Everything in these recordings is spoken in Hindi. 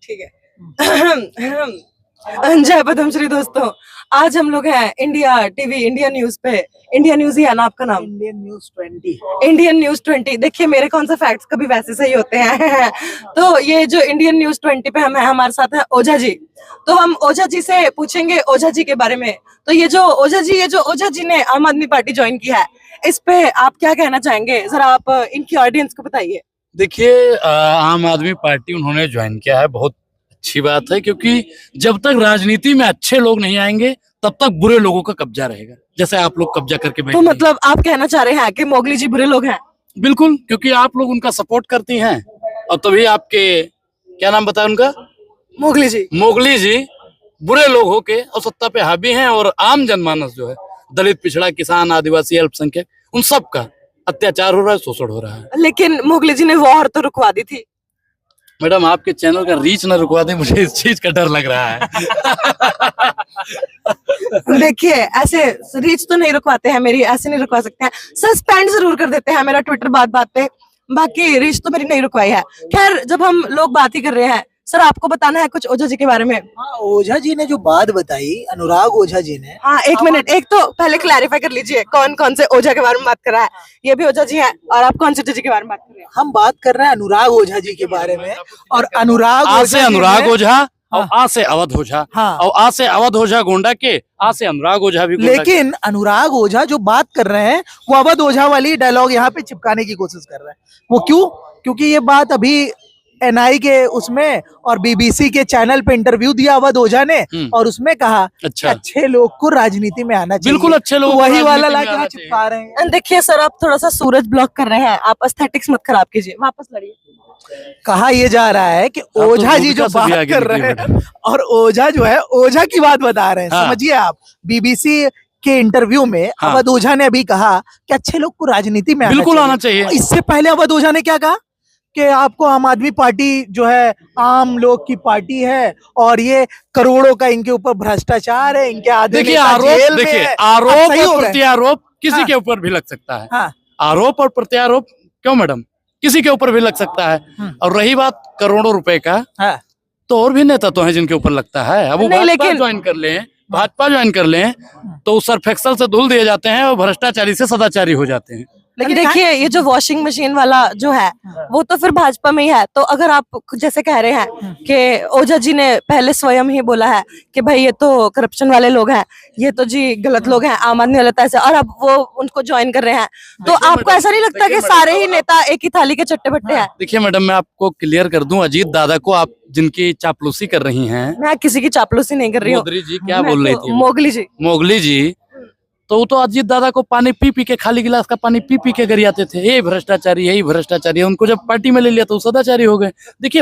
ठीक है। जय पद्मश्री दोस्तों, आज हम लोग हैं इंडिया टीवी, इंडिया न्यूज पे। इंडिया न्यूज ही है ना आपका नाम? Indian news 20। Indian news 20। देखिए मेरे कौन सा फैक्ट्स कभी वैसे सही होते हैं। तो ये जो इंडियन न्यूज 20 पे हम है, हमारे साथ है ओझा जी। तो हम ओझा जी से पूछेंगे ओझा जी के बारे में। तो ये जो ओझा जी ने आम आदमी पार्टी ज्वाइन की है, इस पे आप क्या कहना चाहेंगे? जरा आप इनकी ऑडियंस को बताइए। देखिए, आम आदमी पार्टी उन्होंने ज्वाइन किया है, बहुत अच्छी बात है, क्योंकि जब तक राजनीति में अच्छे लोग नहीं आएंगे तब तक बुरे लोगों का कब्जा रहेगा, जैसे आप लोग कब्जा करके बैठे तो हैं। मतलब आप कहना चाह रहे हैं कि मोगली जी बुरे लोग हैं? बिल्कुल, क्योंकि आप लोग उनका सपोर्ट करती हैं और तभी आपके, क्या नाम बताया उनका, मोगली जी बुरे लोग होके और सत्ता पे हावी हैं, और आम जनमानस जो है, दलित, पिछड़ा, किसान, आदिवासी, अल्पसंख्यक, उन सब का अत्याचार हो रहा है, शोषण हो रहा है। लेकिन मोगली जी ने वॉर तो रुकवा दी थी। मैडम, आपके चैनल का रीच न रुकवा दे, मुझे इस चीज का डर लग रहा है। देखिए ऐसे रीच तो नहीं रुकवाते हैं मेरी, ऐसे नहीं रुकवा सकते हैं, सस्पेंड जरूर कर देते हैं मेरा ट्विटर बात पे, बाकी रीच तो मेरी नहीं रुकवाई है। खैर, जब हम लोग बात ही कर रहे हैं, सर आपको बताना है कुछ ओझा जी के बारे में। हाँ, ओझा जी ने जो बात बताई, अनुराग ओझा जी ने। हाँ, एक मिनट, एक तो पहले क्लैरिफाई कर लीजिए कौन कौन से ओझा के बारे में बात कर रहा है। ये भी ओझा जी हैं, और आप कौन से ओझा जी के बारे में बात कर रहे हैं? हम बात कर रहे हैं अनुराग ओझा जी के बारे में। और अनुराग आ से अनुराग ओझा और हाँ। आ से अवध ओझा, हाँ। और आ से अवध ओझा गोंडा के, आ से अनुराग ओझा भी गोंडा लेकिन अनुराग ओझा जो बात कर रहे हैं वो अवध ओझा वाली डायलॉग यहाँ पे चिपकाने की कोशिश कर रहे हैं। वो क्यों? क्योंकि ये बात अभी एनआई के उसमें और बीबीसी के चैनल पे इंटरव्यू दिया अवध ओझा ने, और उसमें कहा अच्छा। अच्छे लोग को राजनीति में आना चाहिए। बिल्कुल, अच्छे लोग तो वही वाला राजनीति में लाके आना यहाँ चाहिए। चिपका रहे हैं। देखिए सर, आप थोड़ा सा सूरज ब्लॉक कर रहे हैं, आप एस्थेटिक्स मत खराब कीजिए, वापस लड़िए। कहा यह जा रहा है कि तो ओझा जी जो भूमिका से भी बात आगे कर निकली रहे हैं मैडम। और ओझा जो है ओझा की बात बता रहे हैं। हाँ। समझिए आप, बीबीसी के इंटरव्यू में हाँ। अवध ओझा ने अभी कहा कि अच्छे लोग को राजनीति में बिल्कुल आना चाहिए। इससे पहले अवध ओझा ने क्या कहा कि आपको आम आदमी पार्टी जो है आम लोग की पार्टी है, और ये करोड़ों का इनके ऊपर भ्रष्टाचार है, इनके आधे देखिए नेता आरोप, जेल में देखिए है। आरोप अब सही हो और गए। प्रत्यारोप किसी हाँ। के ऊपर भी लग सकता है। हाँ। आरोप और प्रत्यारोप क्यों मैडम, किसी के ऊपर भी लग सकता है। और रही बात करोड़ों रुपए का, हाँ। तो और भी नेता तो हैं जिनके ऊपर लगता है। अब वो नहीं, भाजपा लेकिन- ज्वाइन कर लें, भाजपा ज्वाइन कर लें तो सर्फ एक्सल से धुल दिए जाते हैं और भ्रष्टाचारी से सदाचारी हो जाते हैं। लेकिन देखिए, ये जो वॉशिंग मशीन वाला जो है वो तो फिर भाजपा में ही है। तो अगर आप जैसे कह रहे हैं कि ओझा जी ने पहले स्वयं ही बोला है कि भाई ये तो करप्शन वाले लोग हैं, ये तो जी गलत लोग हैं, आम आदमी गलत ऐसे, और अब वो उनको ज्वाइन कर रहे हैं, तो देखिए आपको मैडम, ऐसा नहीं लगता कि देखिए सारे मैडम, ही नेता एक ही थाली के चट्टे बट्टे हैं? देखिए मैडम, मैं आपको क्लियर कर दूं, अजीत दादा को आप जिनकी चापलूसी कर रही हैं, मैं किसी की चापलूसी नहीं कर रही हूँ। मोदी जी क्या मैं बोल रही तो थी अभी? मोगली जी। तो वो तो अजीत दादा को पानी पी पी के, खाली गिलास का पानी पी पी के गरियाते थे, यही भ्रष्टाचारी, यही भ्रष्टाचारी। उनको जब पार्टी में ले लिया तो सदाचारी हो गए। देखिए,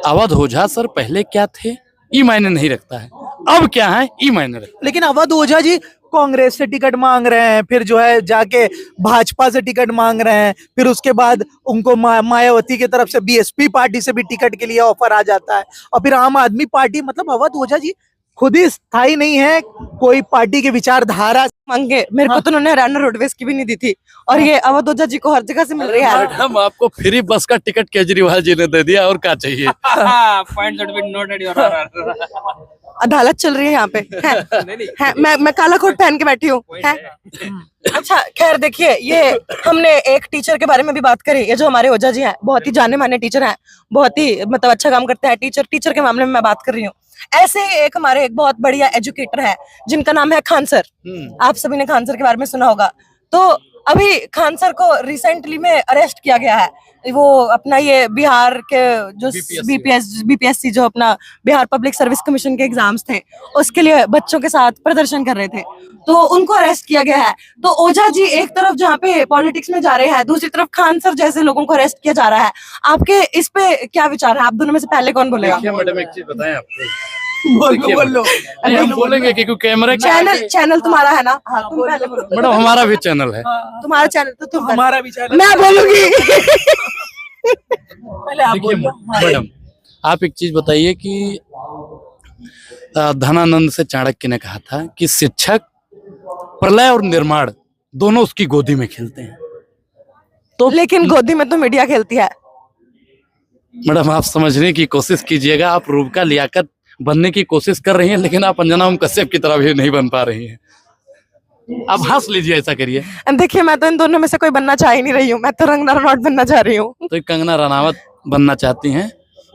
अवध ओझा सर पहले क्या थे ई मायने नहीं रखता है, अब क्या है ई मायने रखता है। लेकिन अवध ओझा जी कांग्रेस से टिकट मांग रहे हैं, फिर जो है जाके भाजपा से टिकट मांग रहे हैं, फिर उसके बाद उनको मायावती की तरफ से बीएसपी पार्टी से भी टिकट के लिए ऑफर आ जाता है, और फिर आम आदमी पार्टी। मतलब अवध ओझा जी खुद ही स्थायी नहीं है कोई पार्टी के विचारधारा। मांगे मेरे को तो उन्होंने हरियाणा रोडवेज की भी नहीं दी थी, और ये अवध ओझा जी को हर जगह से मिल रही है। मैडम, आपको फ्री बस का टिकट केजरीवाल जी ने दे दिया, और क्या चाहिए। अदालत चल रही है यहाँ पे है, मैं काला कोट पहन के बैठी हूँ है। अच्छा, खैर देखिए, ये हमने एक टीचर के बारे में भी बात करी। ये जो हमारे ओझा जी हैं, बहुत ही जाने माने टीचर हैं, बहुत ही मतलब अच्छा काम करते हैं। टीचर के मामले में मैं बात कर रही हूँ। ऐसे ही एक हमारे एक बहुत बढ़िया एजुकेटर है जिनका नाम है खान सर। आप सभी ने खान सर के बारे में सुना होगा। तो अभी खान सर को रिसेंटली में अरेस्ट किया गया है। वो अपना ये बिहार के जो बीपीएससी जो अपना बिहार पब्लिक सर्विस कमीशन के एग्जाम्स थे, उसके लिए बच्चों के साथ प्रदर्शन कर रहे थे, तो उनको अरेस्ट किया गया है। तो ओझा जी एक तरफ जहाँ पे पॉलिटिक्स में जा रहे हैं, दूसरी तरफ खान सर जैसे लोगों को अरेस्ट किया जा रहा है। आपके इस पे क्या विचार है? आप दोनों में से पहले कौन बोलेगा? देखिए मैडम, एक चीज बताएं आपको, बोल लो। नहीं, हम बोलेंगे क्योंकि कैमरे चैनल तुम्हारा है ना? हाँ, तुम पहले बोलो। मैडम, हमारा भी चैनल है। तुम्हारा चैनल तो तुम हमारा विचार मैं बोलूंगी। पहले आप देखिए बोलो। मैडम, आप एक चीज बताइए कि धनानंद से चाणक्य ने कहा था कि शिक्षक प्रलय और निर्माण दोनों उसकी गोदी में खेलते हैं। तो लेकिन गोदी में तो मीडिया खेलती है। मैडम आप समझने की कोशिश कीजिएगा, आप रूबका लियाकत बनने की कोशिश कर रही हैं, लेकिन आप अंजना ओम कश्यप की तरह भी नहीं बन पा रही हैं। आप हंस लीजिए, ऐसा करिए। देखिए मैं तो इन दोनों में से कोई बनना चाह ही नहीं रही हूँ, मैं तो रंगना रनौट बनना चाह रही हूँ। तो ये कंगना रनावत बनना चाहती हैं,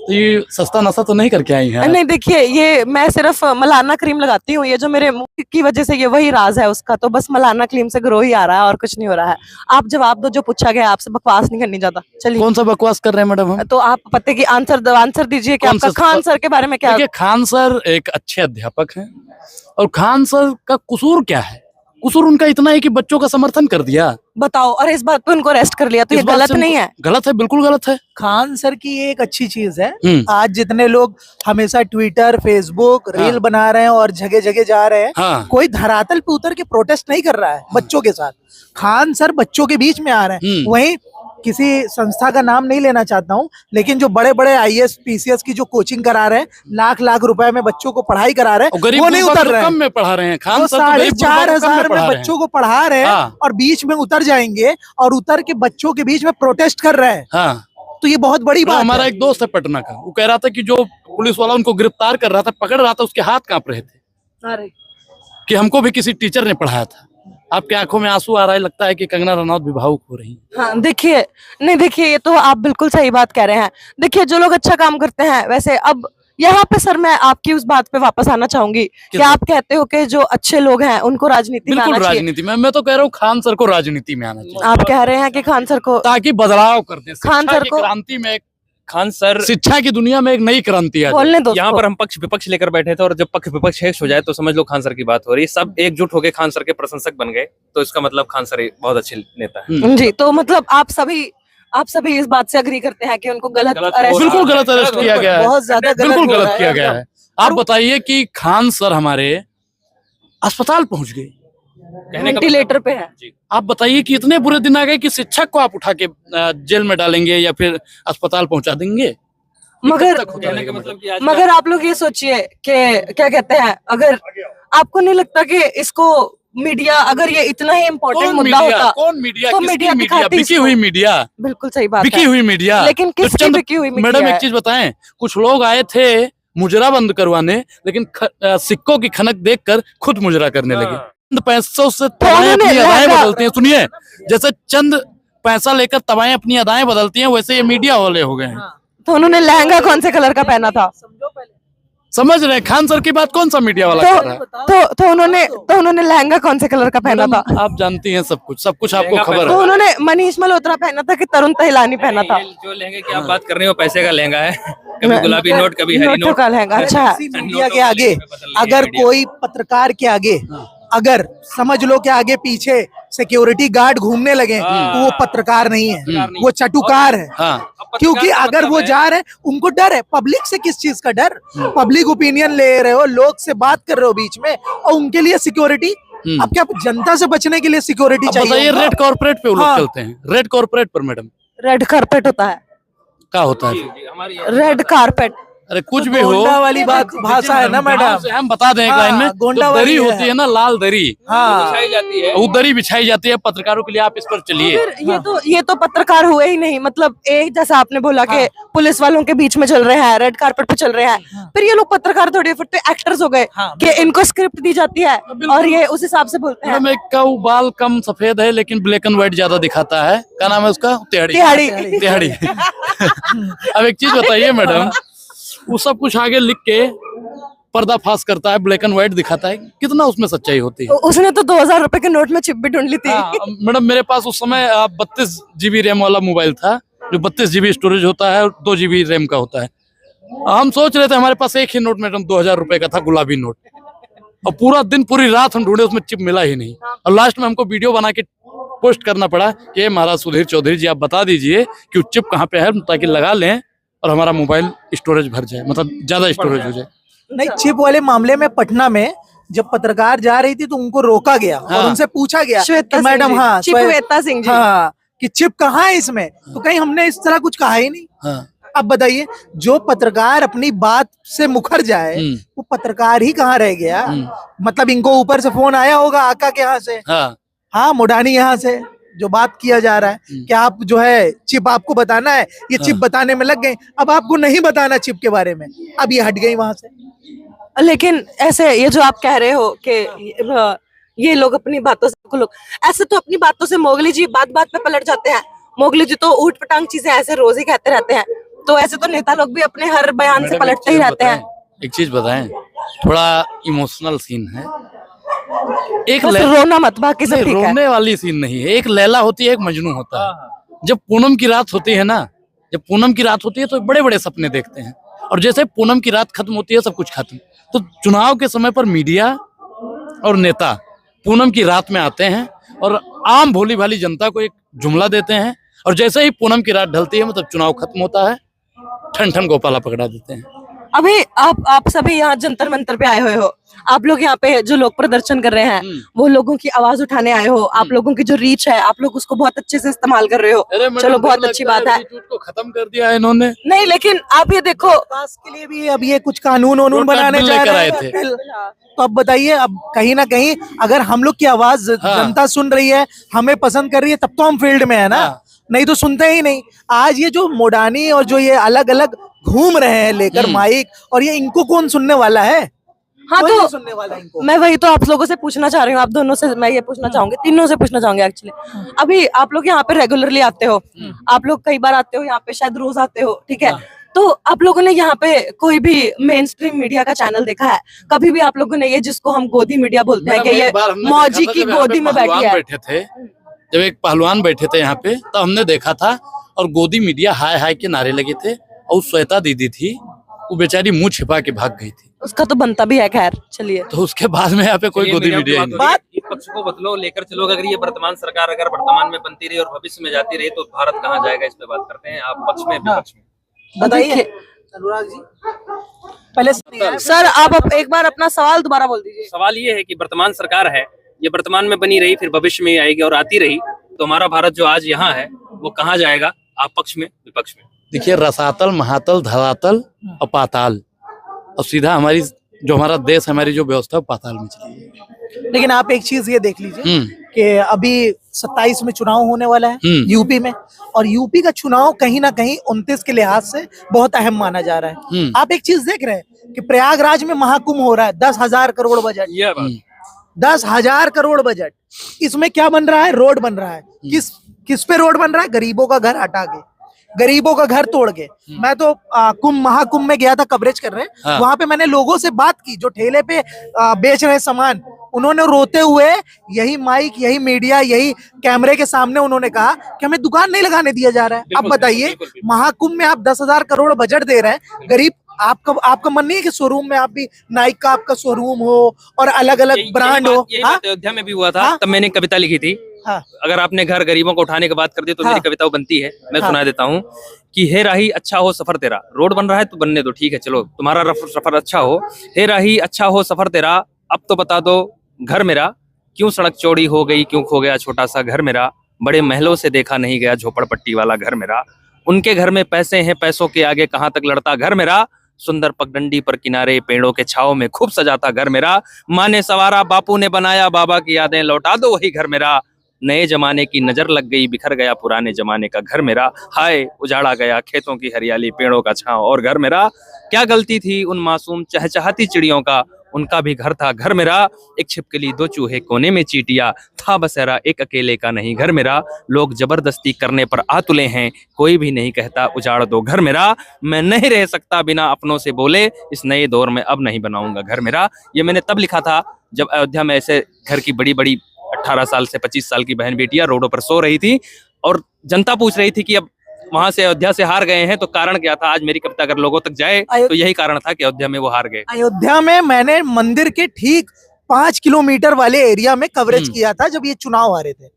तो ये सस्ता नशा तो नहीं करके आई हैं? नहीं देखिए, ये मैं सिर्फ मलाना क्रीम लगाती हूँ, ये जो मेरे मुंह की वजह से ये वही राज है उसका, तो बस मलाना क्रीम से ग्रो ही आ रहा है और कुछ नहीं हो रहा है। आप जवाब दो जो पूछा गया, आपसे बकवास नहीं करनी ज्यादा। चलिए, कौन सा बकवास कर रहे हैं मैडम हम? तो आप पते की आंसर दीजिए कि कौन आपका सा- खान सर के बारे में क्या। देखिए, खान सर एक अच्छे अध्यापक हैं, और खान सर का कसूर क्या है? कसूर उनका इतना है कि बच्चों का समर्थन कर दिया। बताओ, और इस बात पे उनको अरेस्ट कर लिया, तो ये इस बात गलत से उनको- नहीं है? गलत है, बिल्कुल गलत है। खान सर की ये एक अच्छी चीज है, हम्म। आज जितने लोग हमेशा ट्विटर फेसबुक रील हाँ। बना रहे हैं और जगह जगह जा रहे हैं, हाँ। कोई धरातल पे उतर के प्रोटेस्ट नहीं कर रहा है बच्चों के साथ। खान सर बच्चों के बीच में आ रहे हैं। वहीं किसी संस्था का नाम नहीं लेना चाहता हूँ, लेकिन जो बड़े बड़े आईएएस पीसीएस की जो कोचिंग करा रहे हैं, लाख लाख रुपए में बच्चों को पढ़ाई करा रहे और हैं, गरीब वो नहीं गुरबा उतर को रहे कम हैं। में पढ़ा रहे हैं। खान वो सर तो 4,500 में बच्चों को पढ़ा रहे हैं हाँ। और बीच में उतर जाएंगे और उतर के बच्चों के बीच में प्रोटेस्ट कर रहे हैं। हाँ। तो ये बहुत बड़ी बात हमारा है। एक दोस्त है पटना का, वो कह रहा था कि जो पुलिस वाला उनको गिरफ्तार कर रहा था, पकड़ रहा था, उसके हाथ कांप रहे थे कि हमको भी किसी टीचर ने पढ़ाया था। आपके आंखों में आंसू आ रहा है, लगता है कि कंगना रनौत भी भावुक हो रही है। हाँ देखिए, नहीं देखिए, ये तो आप बिल्कुल सही बात कह रहे हैं। देखिए, जो लोग अच्छा काम करते हैं, वैसे अब यहाँ पे सर मैं आपकी उस बात पे वापस आना चाहूंगी कि आप कहते हो कि जो अच्छे लोग हैं उनको राजनीति में बिल्कुल आना चाहिए। राजनीति में, मैं तो कह रहा हूँ खान सर को राजनीति में आना चाहिए, आप कह रहे हैं कि खान सर को, ताकि बदलाव कर दे। खान शिक्षा सर की को- क्रांति में, खान सर, शिक्षा की दुनिया में एक नई क्रांति आ जाए। बोलने दो यहाँ उसको। पर हम पक्ष विपक्ष लेकर बैठे थे, और जब पक्ष विपक्ष शेष हो जाए तो समझ लो खान सर की बात हो रही है। सब एकजुट होकर खान सर के प्रशंसक बन गए, तो इसका मतलब खान सर एक बहुत अच्छे नेता है। जी, तो मतलब आप सभी इस बात से अग्री करते हैं कि उनको गलत गलत अरेस्ट, बिल्कुल गलत अरेस्ट किया गया है, बहुत ज्यादा बिल्कुल हो रहा गलत किया गया है। आप बताइए कि खान सर हमारे अस्पताल पहुंच गए, कहने का वेंटिलेटर पे है। जी। आप बताइए कि इतने बुरे दिन आ गए कि शिक्षक को आप उठा के जेल में डालेंगे या फिर अस्पताल पहुंचा देंगे। मगर तक होता रहेगा मतलब कि आज मगर आप लोग ये सोचिए कि क्या कहते हैं, अगर आपको नहीं लगता कि इसको मीडिया, अगर ये इतना ही इम्पोर्टेंट मुद्दा होता, कौन मीडिया, तो किसकी मीडिया मीडिया, दिखाती बिकी इसको। हुई मीडिया, बिल्कुल सही बात बिकी है। हुई मीडिया। लेकिन तो किसकी चंद- बिकी हुई मीडिया मैडम है? एक चीज बताएं, कुछ लोग आए थे मुजरा बंद करवाने, लेकिन सिक्कों की खनक देखकर खुद मुजरा करने लगे। चंद पैसों से तवाएं उन्होंने अपनी अदाएं लहंगा- बदलती हैं। सुनिए, जैसे चंद पैसा लेकर तवाएं अपनी अदाएं बदलती हैं, वैसे ये मीडिया वाले हो गए हैं। तो उन्होंने लहंगा कौन से कलर का पहना था? समझ रहे हैं? खान सर की बात कौन सा मीडिया वाला कर रहा है? तो उन्होंने लहंगा कौन से कलर का पहना था? मैडम, आप जानती हैं सब कुछ आपको लहंगा खबर तो है। उन्होंने मनीष मल्होत्रा पहना था कि तरुण तहिलानी पहना था? ये जो लहंगे की आप बात कर रहे हो, पैसे का लहंगा है। कभी गुलाबी नोट, कभी हरी नोटों नोट। का लहंगा। अच्छा, किसी मीडिया के आगे, अगर कोई पत्रकार के आगे, अगर समझ लो कि आगे पीछे सिक्योरिटी गार्ड घूमने लगे, तो वो पत्रकार नहीं है, वो चटुकार है। हाँ, क्योंकि अगर वो जा रहे हैं, उनको डर है। पब्लिक से किस चीज का डर? पब्लिक ओपिनियन ले रहे हो, लोग से बात कर रहे हो बीच में, और उनके लिए सिक्योरिटी। अब क्या जनता से बचने के लिए सिक्योरिटी अब चाहिए? बताइए, होगा? रेड कॉर्पोरेट पे वो लोग हाँ। चलते हैं। रेड कॉर्पोरेट पर मैडम रेड कारपेट होता है, क्या होता है? हमारी रेड कारपेट। अरे कुछ भी हो, गोंडा वाली बात भाषा है ना मैडम। से हम बता दें एक हाँ, लाइन में, गोंडा जो वाली दरी है। होती है ना, लाल दरी, हाँ, बिछाई जाती है। वो दरी बिछाई जाती है पत्रकारों के लिए। आप इस पर चलिए। फिर ये तो पत्रकार हुए ही नहीं। मतलब एक जैसा आपने बोला कि पुलिस वालों के बीच में चल रहे हैं, रेड कारपेट पे चल रहे हैं, फिर ये लोग पत्रकार थोड़ी, फिर तो एक्टर्स हो गए हाँ, कि इनको स्क्रिप्ट दी जाती है और ये उस हिसाब से बोलते हैं। मैडम, एक का वो बाल कम सफेद है, लेकिन ब्लैक एंड व्हाइट ज्यादा दिखाता है। क्या नाम है उसका? तिहाड़ी। तिहाड़ी। तिहाड़ी। अब एक चीज बताइए मैडम, वो सब कुछ आगे लिख के पर्दाफाश करता है, ब्लैक एंड व्हाइट दिखाता है, कितना उसमें सच्चाई होती है? उसने तो 2000 रुपए के नोट में चिप भी ढूंढ ली थी। हाँ, मैडम मेरे पास उस समय 32 GB रैम वाला मोबाइल था, जो 32 GB स्टोरेज होता है और 2 GB रैम का होता है। हम सोच रहे थे, हमारे पास एक ही नोट मैडम 2000 रुपए का था, गुलाबी नोट, और पूरा दिन पूरी रात हम ढूंढे, उसमें चिप मिला ही नहीं। और लास्ट में हमको वीडियो बना के पोस्ट करना पड़ा कि महाराज सुधीर चौधरी जी, आप बता दीजिए कि वो चिप कहाँ पे है, ताकि लगा लें और हमारा मोबाइल स्टोरेज भर जाए, मतलब ज्यादा स्टोरेज हो जाए। नहीं, चिप वाले मामले में पटना में जब पत्रकार जा रही थी तो उनको रोका गया और हाँ। उनसे पूछा गया श्वेता कि सिंह मैडम, जी, हाँ चिपवेता सिंह जी। हाँ, कि चिप कहाँ है इसमें? तो कहीं हमने इस तरह कुछ कहा ही नहीं। हाँ। अब बताइए, जो पत्रकार अपनी बात से मुखर जाए, वो पत्रकार ही कहाँ रह गया? मतलब इनको ऊपर से फोन आया होगा आका के यहाँ से, हाँ, हाँ मोडानी यहाँ से, जो बात किया जा रहा है कि आप जो है चिप आपको बताना है, ये चिप बताने में लग गए, अब आपको नहीं बताना चिप के बारे में, अब ये हट गई वहां से। लेकिन ऐसे ये जो आप कह रहे हो कि ये लोग अपनी बातों से लोग ऐसे तो अपनी बातों से मोगली जी बात बात पे पलट जाते हैं। मोगली जी तो ऊट पटांग चीजें ऐसे रोज ही कहते रहते हैं, तो ऐसे तो नेता लोग भी अपने हर बयान से पलटते ही रहते हैं। एक चीज बताएं, थोड़ा इमोशनल सीन है, एक बस रोना मत, बाकी सब ठीक है। रोने वाली सीन नहीं है। एक लैला होती है, एक मजनू होता है। जब पूनम की रात होती है ना, जब पूनम की रात होती है तो बड़े बड़े सपने देखते हैं, और जैसे पूनम की रात खत्म होती है सब कुछ खत्म। तो चुनाव के समय पर मीडिया और नेता पूनम की रात में आते हैं और आम भोली भाली जनता को एक जुमला देते हैं, और जैसे ही पूनम की रात ढलती है मतलब चुनाव खत्म होता है, ठन ठन गोपाला पकड़ा देते हैं। अभी आप सभी यहाँ जंतर मंतर पे आए हुए हो, आप लोग यहाँ पे जो लोग प्रदर्शन कर रहे हैं वो लोगों की आवाज उठाने आए हो, आप लोगों की जो रीच है आप लोग उसको बहुत अच्छे से इस्तेमाल कर रहे हो। चलो बहुत अच्छी बात है। को खत्म कर दिया है इन्होंने। नहीं लेकिन आप ये देखो, विकास के लिए भी अब ये कुछ कानून वानून बनाने जा लेकर रहे आए हैं थे। तो अब बताइए, अब कहीं ना कहीं अगर हम लोग की आवाज जनता सुन रही है, हमें पसंद कर रही है, तब तो हम फील्ड में है ना, नहीं तो सुनते ही नहीं। आज ये जो मोडानी और जो ये अलग अलग घूम रहे हैं लेकर माइक, और ये इनको कौन सुनने वाला है? हाँ कोई तो नहीं सुनने वाला इनको। मैं वही तो आप लोगों से पूछना चाह रही हूँ, आप दोनों से मैं ये पूछना चाहूंगी, तीनों से पूछना चाहूंगी एक्चुअली। अभी आप लोग यहाँ पे रेगुलरली आते हो, आप लोग कई बार आते हो यहाँ पे, शायद रोज आते हो, ठीक है। तो आप लोगों ने यहाँ पे कोई भी मेन स्ट्रीम मीडिया का चैनल देखा है? कभी भी आप लोगों ने ये जिसको हम गोदी मीडिया बोलते हैं कि ये मौजी की गोदी में बैठी है? बैठे थे, जब एक पहलवान बैठे थे यहाँ पे, तो हमने देखा था, और गोदी मीडिया हाय हाय के नारे लगे थे, और श्वेता दीदी थी, वो बेचारी मुंह छिपा के भाग गई थी। उसका तो बनता भी है, खैर चलिए। तो उसके बाद में यहाँ पे कोई गोदी मीडिया नहीं। बात इस पक्ष को बदलो, लेकर चलो। अगर ये वर्तमान सरकार अगर वर्तमान में बनती रही और भविष्य में जाती रही तो भारत कहाँ जाएगा, इस पे बात करते हैं। आप पक्ष में विपक्ष में बताइए अनुराग जी, पहले सर आप एक बार अपना सवाल दोबारा बोल दीजिए। सवाल ये है कि वर्तमान सरकार है, ये वर्तमान में बनी रही, फिर भविष्य में आएगी और आती रही, तो हमारा भारत जो आज यहाँ है वो कहाँ जाएगा? आप पक्ष में विपक्ष में? देखिए, रसातल, महातल, धरातल और पाताल, और सीधा हमारी जो हमारा देश, हमारी जो व्यवस्था पाताल में चली है। लेकिन आप एक चीज ये देख लीजिए कि अभी 27 में चुनाव होने वाला है यूपी में, और यूपी का चुनाव कहीं ना कहीं 29 के लिहाज से बहुत अहम माना जा रहा है। आप एक चीज देख रहे हैं कि प्रयागराज में महाकुंभ हो रहा है, 10,000 करोड़ बजट, 10,000 करोड़ बजट, इसमें क्या बन रहा है? रोड बन रहा है। किस पे रोड बन रहा है? गरीबों का घर हटा के, गरीबों का घर तोड़ के। मैं तो महाकुंभ में गया था, कवरेज कर रहे हैं, वहां पे मैंने लोगों से बात की जो ठेले पे बेच रहे सामान, उन्होंने रोते हुए यही माइक, यही मीडिया, यही कैमरे के सामने उन्होंने कहा कि हमें दुकान नहीं लगाने दिया जा रहा है। अब बताइए, महाकुंभ में आप 10,000 करोड़ बजट दे रहे हैं, गरीब आपका मन नहीं है कि शोरूम में आप भी नाइक का आपका शोरूम हो और अलग अलग ब्रांड हो? अयोध्या में भी हुआ था, तब मैंने कविता लिखी थी। अगर आपने घर गरीबों को उठाने की बात कर दी तो मेरी कविता बनती है, मैं सुना देता हूँ कि हे राही अच्छा हो सफर तेरा, रोड बन रहा है तो बनने दो, ठीक है चलो तुम्हारा सफर अच्छा हो। हे राही अच्छा हो सफर तेरा, अब तो बता दो घर मेरा, क्यों सड़क चौड़ी हो गई, क्यों खो गया छोटा सा घर मेरा, बड़े महलों से देखा नहीं गया झोपड़पट्टी वाला घर मेरा, उनके घर में पैसे हैं, पैसों के आगे कहाँ तक लड़ता घर मेरा, सुंदर पगडंडी पर किनारे पेड़ों के छाव में खूब सजाता घर मेरा, माँ ने सवारा बापू ने बनाया, बाबा की यादें लौटा दो वही घर मेरा, नए जमाने की नजर लग गई, बिखर गया पुराने जमाने का घर मेरा, हाय उजाड़ा गया खेतों की हरियाली पेड़ों का छांव और घर मेरा, क्या गलती थी उन मासूम चहचहाती चिड़ियों का, उनका भी घर था घर मेरा, एक छिपकली दो चूहे कोने में चीटिया, था बसेरा एक अकेले का नहीं घर मेरा, लोग जबरदस्ती करने पर आ तुले हैं, कोई भी नहीं कहता उजाड़ दो घर मेरा, मैं नहीं रह सकता बिना अपनों से बोले, इस नए दौर में अब नहीं बनाऊंगा घर मेरा। ये मैंने तब लिखा था जब अयोध्या में ऐसे घर की बड़ी बड़ी 18 साल से 25 साल की बहन बेटियां रोडों पर सो रही थी और जनता पूछ रही थी कि अब वहां से अयोध्या से हार गए हैं तो कारण क्या था। आज मेरी कविता अगर लोगों तक जाए तो यही कारण था कि अयोध्या में वो हार गए। अयोध्या में मैंने मंदिर के ठीक 5 किलोमीटर वाले एरिया में कवरेज किया था जब ये चुनाव हारे थे।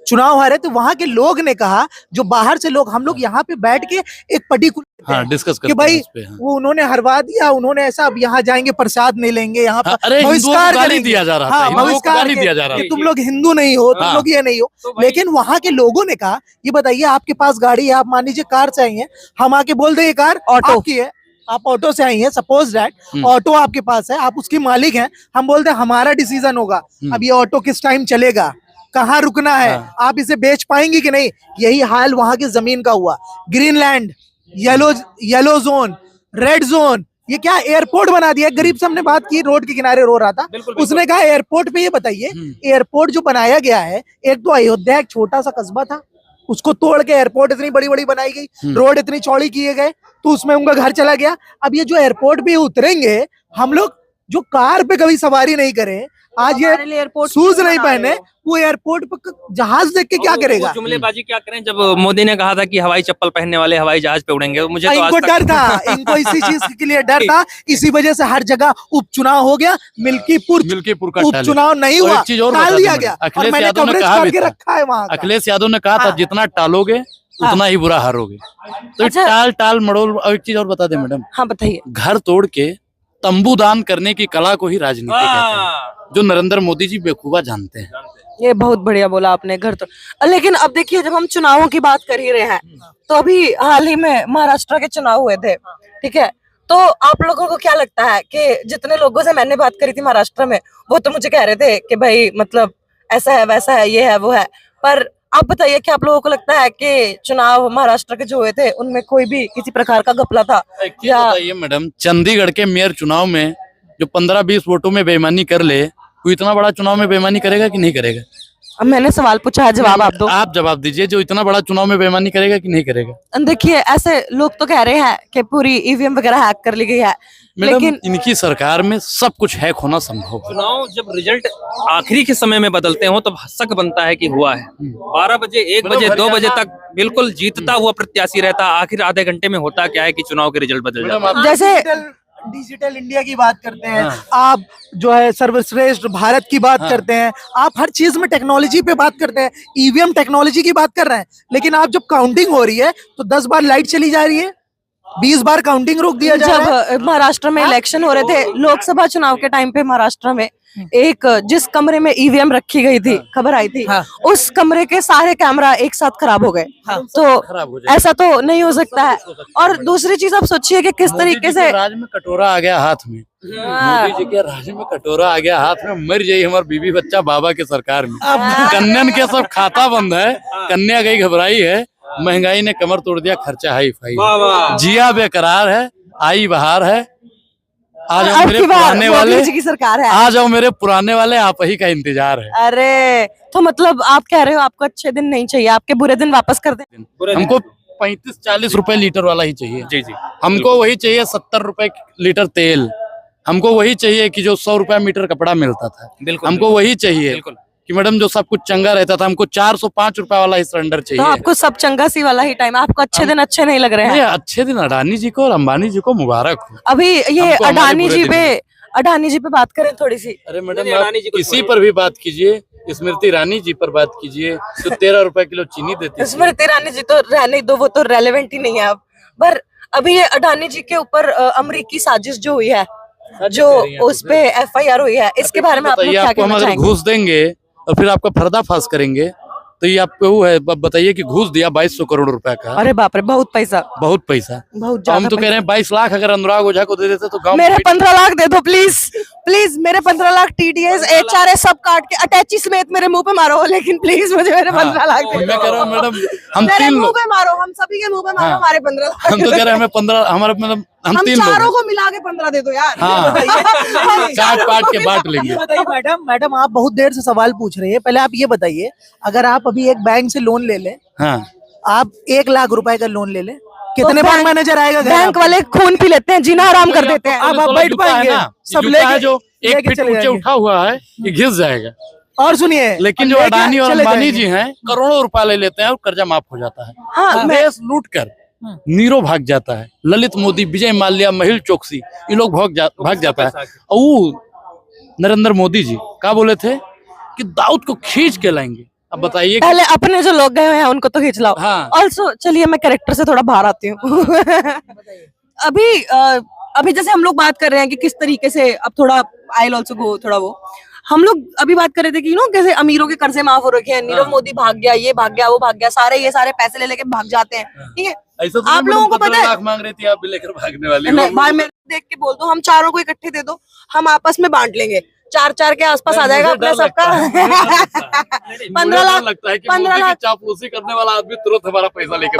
तो वहां के लोग ने कहा, जो बाहर से लोग, हम लोग यहाँ पे बैठ के एक पर्टिकुलर डिस्कस कि भाई वो उन्होंने हरवा दिया, उन्होंने ऐसा, अब यहाँ जाएंगे प्रसाद नहीं लेंगे, यहाँ पर बहिष्कार दिया जा रहा था, बहिष्कार दिया जा रहा था, तुम लोग हिंदू नहीं हो, तुम लोग ये नहीं हो। लेकिन वहाँ के लोगों ने कहा, ये बताइए आपके पास गाड़ी है, आप मान लीजिए कार चाहिए, हम आके बोल दे ये कार ऑटो की है, आप ऑटो से आई हैं, सपोज दैट ऑटो आपके पास है, आप उसकी मालिक हैं, हम बोलते हैं हमारा डिसीजन होगा अब ये ऑटो किस टाइम चलेगा, कहाँ रुकना है, आप इसे बेच पाएंगे कि नहीं। यही हाल वहां की जमीन का हुआ। Greenland, yellow zone, red zone, ये क्या एयरपोर्ट बना दिया। गरीब से हमने बात की, रोड के किनारे रो रहा था, उसने कहा एयरपोर्ट पे ये बताइए, एयरपोर्ट जो बनाया गया है, एक तो अयोध्या एक छोटा सा कस्बा था, उसको तोड़ के एयरपोर्ट इतनी बड़ी बड़ी बनाई गई, रोड इतनी चौड़ी किए गए, तो उसमें उनका घर चला गया। अब ये जो एयरपोर्ट पे उतरेंगे, हम लोग जो कार पे कभी सवारी नहीं करे, आज ये एयरपोर्ट शूज नहीं पहने, वो एयरपोर्ट पर जहाज देख के क्या करेगा। जुमलेबाजी क्या करें, जब मोदी ने कहा था कि हवाई चप्पल पहनने वाले हवाई जहाज पे उड़ेंगे, तो मुझे तो इनको डर था, इनको इसी चीज के लिए डर था, इसी वजह से हर जगह उपचुनाव हो गया। मिल्कीपुर का उपचुनाव नहीं हुआ, टाल दिया गया, और मैंने कवरेज करके रखा है वहाँ का। अखिलेश यादव ने कहा था जितना टालोगे उतना ही बुरा हारोगे। तो अच्छा। टाल मड़ोल। और एक चीज और बता दे मैडम, हाँ बताइए। घर तोड़ के तंबू दान करने की कला को ही राजनीति कहते हैं, जो नरेंद्र मोदी जी बेखूबा जानते हैं। ये बहुत बढ़िया बोला आपने, घर तो। लेकिन अब देखिए, जब हम चुनावों की बात कर ही रहे हैं, तो अभी हाल ही में महाराष्ट्र के चुनाव हुए थे, ठीक है। तो आप लोगों को क्या लगता है कि जितने लोगों से मैंने बात करी थी महाराष्ट्र में, वो तो मुझे कह रहे थे कि भाई मतलब ऐसा है, वैसा है, ये है, वो है। पर आप बताइए कि आप लोगों को लगता है कि चुनाव महाराष्ट्र के जो हुए थे, उनमें कोई भी किसी प्रकार का घपला था? या बताइए मैडम, चंडीगढ़ के मेयर चुनाव में जो 15-20 वोटों में बेईमानी कर ले, कोई इतना बड़ा चुनाव में बेईमानी करेगा कि नहीं करेगा? अब मैंने सवाल पूछा है, जवाब आप दो। आप जवाब दीजिए, जो इतना बड़ा चुनाव में बेईमानी करेगा कि नहीं करेगा? देखिए, ऐसे लोग तो कह रहे हैं कि पूरी ईवीएम वगैरह हैक कर ली गई है, लेकिन इनकी सरकार में सब कुछ हैक होना संभव है। चुनाव जब रिजल्ट आखिरी के समय में बदलते हो तो शक बनता है कि हुआ है। 12 बजे, 1 बजे, 2 बजे तक बिल्कुल जीतता हुआ प्रत्याशी रहता, आखिर आधे घंटे में होता क्या है कि चुनाव के रिजल्ट बदल जाते हैं। जैसे डिजिटल इंडिया की बात करते हैं, आप जो है सर्वश्रेष्ठ भारत की बात करते हैं, आप हर चीज में टेक्नोलॉजी पे बात करते हैं, ईवीएम टेक्नोलॉजी की बात कर रहे हैं, लेकिन आप जब काउंटिंग हो रही है तो 10 बार लाइट चली जा रही है, 20 बार काउंटिंग रोक दिया जा रहा है। जब महाराष्ट्र में इलेक्शन हो रहे थे, लोकसभा चुनाव के टाइम पे महाराष्ट्र में एक जिस कमरे में ईवीएम रखी गई थी, खबर आई थी, उस कमरे के सारे कैमरा एक साथ खराब हो गए। तो ऐसा तो नहीं हो सकता है। और दूसरी चीज आप सोचिए कि किस तरीके से राज में कटोरा आ गया हाथ में, मोदी जी के राज में कटोरा आ गया हाथ में, मर जाइए हमारे बीबी बच्चा बाबा के सरकार में। कन्यन के सब खाता बंद है, कन्या गई घबराई है, महंगाई ने कमर तोड़ दिया, खर्चा हाई फाई, जिया बेकरार है, आई बहार है। आ जाओ मेरे पुराने वाले की सरकार है, आ जाओ मेरे पुराने वाले, आप ही का इंतजार है। अरे तो मतलब आप कह रहे हो आपको अच्छे दिन नहीं चाहिए, आपके बुरे दिन वापस कर दें? हमको 35-40 रुपए लीटर वाला ही चाहिए। जी जी, हमको वही चाहिए 70 रुपए लीटर तेल, हमको वही चाहिए कि जो 100 रुपया मीटर कपड़ा मिलता था, बिल्कुल हमको वही चाहिए कि मैडम जो सब कुछ चंगा रहता था। हमको 405 रुपए वाला ही सिलेंडर चाहिए। तो आपको सब चंगा सी वाला ही टाइम, आपको अच्छे दिन अच्छे नहीं लग रहे हैं? अच्छे दिन अडानी जी को और अंबानी जी को मुबारक हो। अभी ये अडानी जी पे बात करें थोड़ी सी। अरे मैडम, आप इसी पर भी बात कीजिए, स्मृति ईरानी जी पर बात कीजिए, तो 13 रुपए किलो चीनी देती है। स्मृति ईरानी जी तो रहने दो, वो तो रेलेवेंट ही नहीं है अब। पर अभी ये अडानी जी के ऊपर अमेरिकी साजिश जो हुई है, जो उस पे FIR हुई है, इसके बारे में आप लोग क्या कहना चाहेंगे? घूस देंगे और फिर आपका पर्दाफाश करेंगे, तो ये आपको वो है, बताइए कि घूस दिया 2200 करोड़ रुपए का। अरे बाप रे, बहुत पैसा, बहुत पैसा, बहुत ज्यादा। हम तो कह रहे हैं 22 लाख अगर अनुराग ओझा को दे देते तो गाँव मेरे 15 लाख दे दो प्लीज, प्लीज मेरे 15 लाख TDS HRS सब काट के अटैची समेत मेरे मुंह पे मारो, लेकिन प्लीज मुझे मेरे 15 लाख दे दो। मैं कह रहा हूँ मैडम, हम मेरे 3 मुंह लोग, पे मारो, हम सभी के मुंह पे मारो, हमारे 15 लाख। हम तो कह रहे हैं हमें 15, हमारे मतलब हम 3 लोग चारों को मिला के 15 दे दो यार। हाँ, काट के बांट लेंगे। बताइए मैडम आप बहुत देर से सवाल पूछ रहे हैं, पहले आप ये बताइए, अगर आप अभी एक बैंक से लोन ले लें, हाँ, आप 1 लाख रुपए का लोन ले लें, कितने बैंक मैनेजर आएगा? बैंक वाले खून पी लेते हैं, जीना हराम कर देते हैं। अब आप बैठ पाएंगे? सब लेके जो 1 फीट ऊंचे उठा हुआ है ये घिस जाएगा। और सुनिए, लेकिन जो अडानी और अंबानी जी हैं, करोड़ों रुपया ले लेते हैं और कर्जा माफ हो जाता है। हाँ, देश लूट कर नीरो भाग जाता है, ललित मोदी, विजय माल्या, महिल चोकसी, ये लोग भाग जाता है। और वो नरेंद्र मोदी जी क्या बोले थे कि दाऊद को खींच के लाएंगे। अब बताइए, पहले अपने जो लोग गए हैं उनको तो खींच लाओ। हाँ। ऑल्सो चलिए मैं कैरेक्टर से थोड़ा बाहर आती हूँ। अभी जैसे हम लोग बात कर रहे हैं कि किस तरीके से, अब थोड़ा आई ऑल्सो गो थोड़ा वो, हम लोग अभी बात कर रहे थे कि कैसे अमीरों के कर्जे माफ हो रखे हैं, नीरव मोदी भाग गया, ये भाग गया, वो भाग गया, ये सारे पैसे ले लेके भाग जाते हैं, ठीक है। ऐसा तो आप लोगों को पता है, लाख मांग रही थी, आप भी लेकर भागने वाली भाई मेरे देख के बोल दो, हम चारों को इकट्ठे दे दो, हम आपस में बांट लेंगे, 4 के आसपास आ जाएगा अपने सबका। 15 लाख लगता है कि 15 लाख चापलूसी करने वाला आदमी तुरंत हमारा पैसा लेकर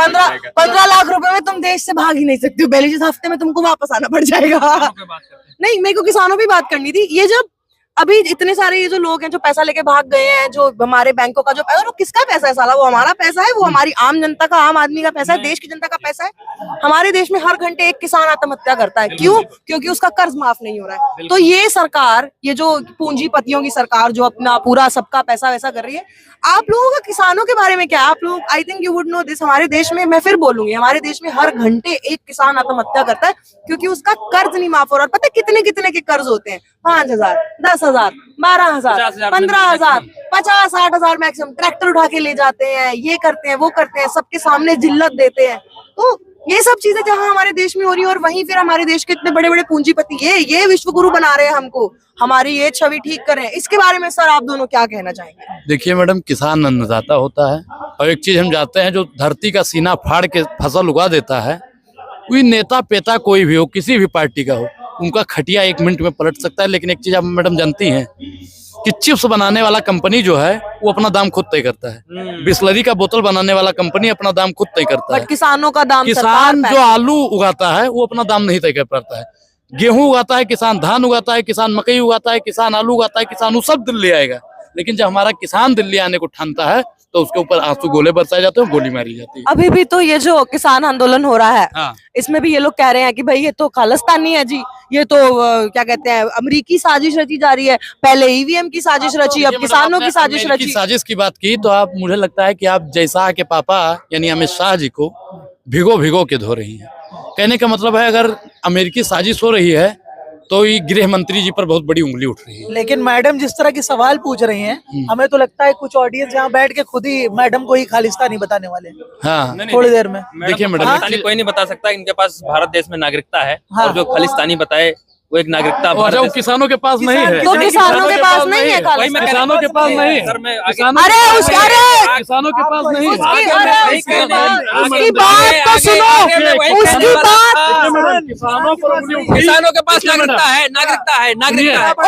15 लाख रुपए में तुम देश से भाग ही नहीं सकते हो, पहले जिस हफ्ते में तुमको वापस आना पड़ जाएगा। नहीं, मेरे को किसानों की बात करनी थी। ये जब अभी इतने सारे ये जो लोग हैं जो पैसा लेके भाग गए हैं, जो हमारे बैंकों का जो पैसा, वो किसका पैसा है साला? वो हमारा पैसा है, वो हमारी आम जनता का, आम आदमी का पैसा है, देश की जनता का पैसा है। हमारे देश में हर घंटे एक किसान आत्महत्या करता है। क्यों? क्योंकि उसका कर्ज माफ नहीं हो रहा है। तो ये सरकार, ये जो पूंजीपतियों की सरकार जो अपना पूरा सबका पैसा वैसा कर रही है, आप लोगों का किसानों के बारे में क्या? आप लोग, I think you would know this, हमारे देश में, मैं फिर बोलूंगी, हमारे देश में हर घंटे एक किसान आत्महत्या करता है क्योंकि उसका कर्ज नहीं माफ हो रहा। पता है कितने कितने के कर्ज होते हैं? 5,000, 10,000, 12,000, 15,000, 50-60,000 मैक्सिमम। ट्रैक्टर उठा के ले जाते हैं, ये करते हैं, वो करते हैं, सबके सामने जिल्लत देते हैं। तो ये सब चीजें जहां हमारे देश में हो रही है, और वहीं फिर हमारे देश के इतने बड़े बड़े पूंजीपति ये विश्व गुरु बना रहे हैं हमको, हमारी ये छवि ठीक कर रहे हैं। इसके बारे में सर आप दोनों क्या कहना चाहेंगे? देखिए मैडम, किसान अन्नदाता होता है, और एक चीज हम जानते हैं, जो धरती का सीना फाड़ के फसल उगा देता है, कोई नेता पेता कोई भी हो, किसी भी पार्टी का हो, उनका खटिया 1 मिनट में पलट सकता है। लेकिन एक चीज आप मैडम जानती हैं कि चिप्स बनाने वाला कंपनी जो है वो अपना दाम खुद तय करता है। बिस्लरी का बोतल बनाने वाला कंपनी अपना दाम खुद तय करता है। बट किसानों का दाम किसान जो आलू उगाता है वो अपना दाम नहीं तय कर पाता है। गेहूं उगाता है किसान, धान उगाता है किसान, मकई उगाता है किसान, आलू उगाता है किसान, वो सब दिल्ली आएगा। लेकिन जब हमारा किसान दिल्ली आने को ठानता है तो उसके ऊपर आंसू गोले बरसाए जाते हैं, गोली मारी जाती है। अभी भी तो ये जो किसान आंदोलन हो रहा है, हाँ। इसमें भी ये लोग कह रहे हैं कि भाई ये तो खालिस्तानी है जी, ये तो क्या कहते हैं, अमेरिकी साजिश रची जा रही है। पहले ईवीएम की साजिश रची, अब किसानों की साजिश रची। साजिश की बात की तो आप, मुझे लगता है कि आप जयशाह के पापा यानी अमित शाह जी को भिगो भिगो के धो रही हैं। कहने का मतलब है, अगर अमेरिकी साजिश हो रही है तो ये गृह मंत्री जी पर बहुत बड़ी उंगली उठ रही है। लेकिन मैडम जिस तरह की सवाल पूछ रही हैं, हमें तो लगता है कुछ ऑडियंस यहाँ बैठ के खुद ही मैडम को ही खालिस्तानी बताने वाले हैं। हाँ, थोड़ी देर में देखिए मैडम, खालिस्तानी कोई नहीं बता सकता, इनके पास भारत देश में नागरिकता है। हाँ। और जो खालिस्तानी बताए वो एक नागरिकता भारत वो देश- किसानों के पास नहीं है। तो किसानों के पास नहीं है वही मैं किसानों के पास नहीं है। सर, मैं आगे- किसानों अरे के पास उसका, नहीं है। अरे किसानों के पास नहीं है। उसकी बात तो सुनो, देखिए उसकी बात। मैडम, किसानों पर उंगली उठी। किसानों के पास देखिए मैडम, नागरिकता है, नागरिकता है, नागरिकता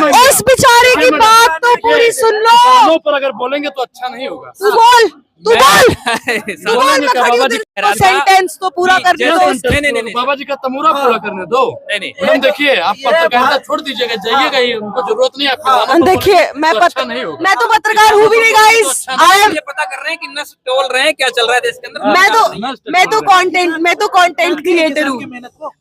है। उस बेचारे की बात तो पूरी सुन लो। किसानों पर अगर बोलेंगे तो अच्छा नहीं होगा। तू बोल, तू बोल, तू बोल, बोलेंगे मैं क्या खड़ी हूँ, बाबा जी? तेरे को सेंटेंस तो पूरा कर दो। नहीं। बाबा जी का तमूरा पूरा करने दो। नहीं। मैडम देखिए, आप पत्रकारिता छोड़ दीजिएगा, जाइएगा ही, उनको जरूरत नहीं है आपके गानों को देखिए, बोलने की, तो अच्छा नहीं होगा। मैं तो पत्रकार हूँ भी नहीं गाइस। आई एम, ये पता कर रहे हैं कि नस्ल तोल रहे हैं, क्या चल रहा है देश के अंदर। मैं तो कंटेंट क्रिएटर हूँ,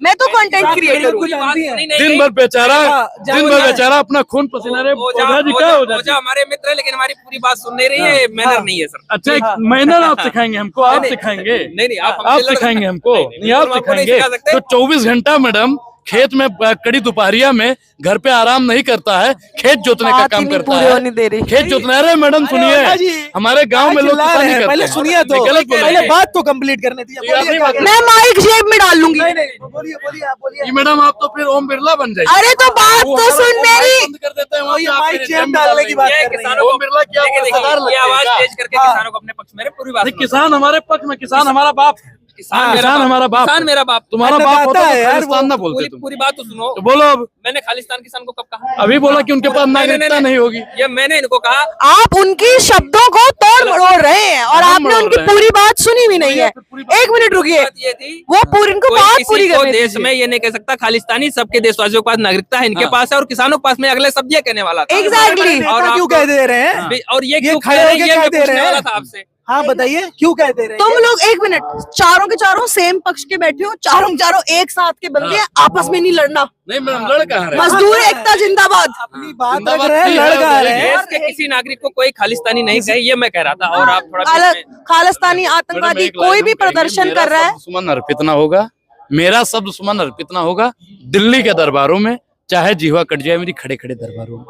मैं तो कंटेंट क्रिएटर हूँ। दिन भर बेचारा अपना खून पसीना रे। ओझा जी क्या हो जाए? हमारे मित्र है, लेकिन हमारी पूरी बात सुन नहीं रही है, मैनर नहीं है सर। अच्छा, एक मैनर आप सिखाएंगे हमको? आप सिखाएंगे? नहीं, आप सिखाएंगे हमको? नहीं, आप सिखाएंगे तो 24 घंटा मैडम खेत में कड़ी दोपहरिया में घर पे आराम नहीं करता है, खेत जोतने का काम करता है। खेत जोतना, अरे मैडम सुनिए, हमारे गांव में लोग किसानी करते हैं। पहले सुनिए तो, गलत बोल रहे हैं। पहले बात तो कंप्लीट करने दीजिए। मैं माइक जेब में डाल लूंगी। बोलिए आप बोलिए। ये मैडम, आप तो फिर ओम बिरला बन जाइए। अरे तो बात वो तो हमारा सुन मेरी। बंद कर देते हैं, वहाँ ये पे आप माइक फिर जेब जेब में डालने की बात डालेंगे। कर रहे हैं। किसानों ओम बिरला की आपको सदार ये लगता आवाज है तेज करके हाँ। किसानों को अपने पक्ष में पूरी बात क्या? सुनो। किसान हमारे पक्ष में, किसान हमारा बाप है। किसान हमारा बाप, किसान मेरा बाप। तुम्हारा अन्नदाता बाप होता है है यार, खालिस्तान ना वो बोलते तुम। पूरी बात तो सुनो। तो बोलो अब। मैंने खालिस्तान किसान को कब कहा? अभी बोला कि उनके पास नागरिकता नहीं होगी। ये मैंने इनको कहा। आप उनकी शब्दों को तोड़ मरोड़ रहे हैं और आपने उनकी पूरी बात सुनी भी नहीं है। 1 मिनट रुकिए, बात ये थी, वो पूरी इनको कोई बात किसी पूरी को करने देश दीजिए। में ये नहीं कह सकता खालिस्तानी, सबके देशवासियों के पास नागरिकता है, इनके हाँ। पास है, और किसानों के पास में अगले शब्द ये कहने वाला था। Exactly। और क्यों कह दे रहे हैं? और ये क्यों खड़े कह रहे होके हैं, ये कह मैं दे पूछने रहे वाला हैं। था आपसे। हाँ बताइए, क्यों कह दे रहे हैं? तुम लोग 1 मिनट, चारों के चारों सेम पक्ष के बैठे हो, चारों एक साथ के बंदे हैं, आपस में नहीं लड़ना। नहीं मैडम, लड़ कहाँ रहे? मजदूर एकता जिंदाबाद। अपनी बात रख जिंदाबाद रहे हैं, नहीं लड़ है, कहाँ वो रहे हैं? देश के किसी नागरिक को कोई खालिस्तानी नहीं कहे, ये मैं कह रहा था। और आप थोड़ा बीच अलग में- खालिस्तानी आतंकवादी कोई भी प्रदर्शन कर रहा है, सुमन अर्पित ना होगा, मेरा शब्द सुमन अर्पित ना होगा दिल्ली के दरबारों में, चाहे जीवा कट जाए मेरी खड़े खड़े दरबारों में।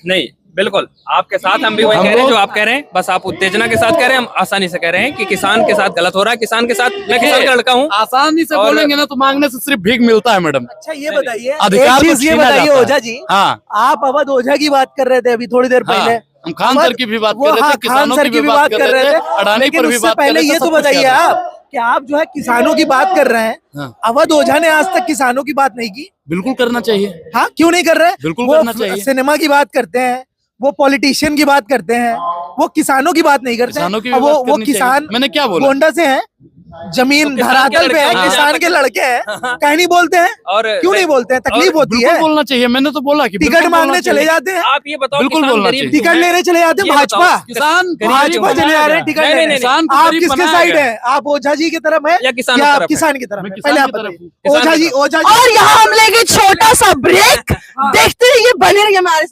नहीं, बिल्कुल आपके साथ हम भी वही कह रहे हैं जो आप कह रहे हैं, बस आप उत्तेजना के साथ कह रहे हैं, हम आसानी से कह रहे हैं कि किसान के साथ गलत हो रहा है। किसान के साथ, मैं किसान का लड़का हूँ। आसानी से और- बोलेंगे ना तो मांगने से सिर्फ भीख मिलता है मैडम। अच्छा ये बताइए, अधिकार एक तो चीज ये छीना बताइए जाता है। ओझा जी, हाँ, आप अवध ओझा की बात कर रहे थे अभी थोड़ी देर पहले। हम खान सर की भी बात वो कर रहे हाँ, थे, खान किसानों सर की भी बात कर रहे थे, अडानी लेकिन पर भी उससे बात कर पहले रहे थे, ये सब तो कुछ बताइए कर रहे थे। आप कि आप जो है किसानों की बात कर रहे हैं। हाँ। अवध ओझा ने आज तक किसानों की बात नहीं की। बिल्कुल करना चाहिए। हाँ, क्यों नहीं कर रहे हैं? बिल्कुल वो करना चाहिए। सिनेमा की बात करते हैं, वो पॉलिटिशियन की बात करते हैं, वो किसानों की बात नहीं करते हैं। किसानों की और भी बात वो करनी किसान चाहिए। मैंने क्या बोला? गोंडा से हैं, जमीन तो किसान के धरातल पे लड़के है, होंगे, किसान के लड़के हैं, कहीं नहीं बोलते हैं। और क्यों नहीं बोलते हैं? तकलीफ होती बिल्कुल है। बोलना चाहिए। मैंने तो बोला कि टिकट बिल्कुल मांगने बोलना चले चाहिए। जाते हैं, आप ये बताओ बिल्कुल किसान बोलना गरीब चाहिए। क्यों टिकट है? लेने चले जाते हैं ये बताओ, भाजपा। किसान भाजपा चले जा रहे हैं टिकट नहीं, लेने। नहीं, किसान को आप गरीब किसके बनाया साइड गया। है? आप ओझा जी की तरफ है या किसानों या की आप तरफ किसान की तरफ मैं है? किसान पहले आप की तरफ बताइए। हूँ। ओझा जी, ओझा जी। और यहाँ हम लेंगे छोटा सा ब्रेक, देखते रहिए, बने रहिए हमारे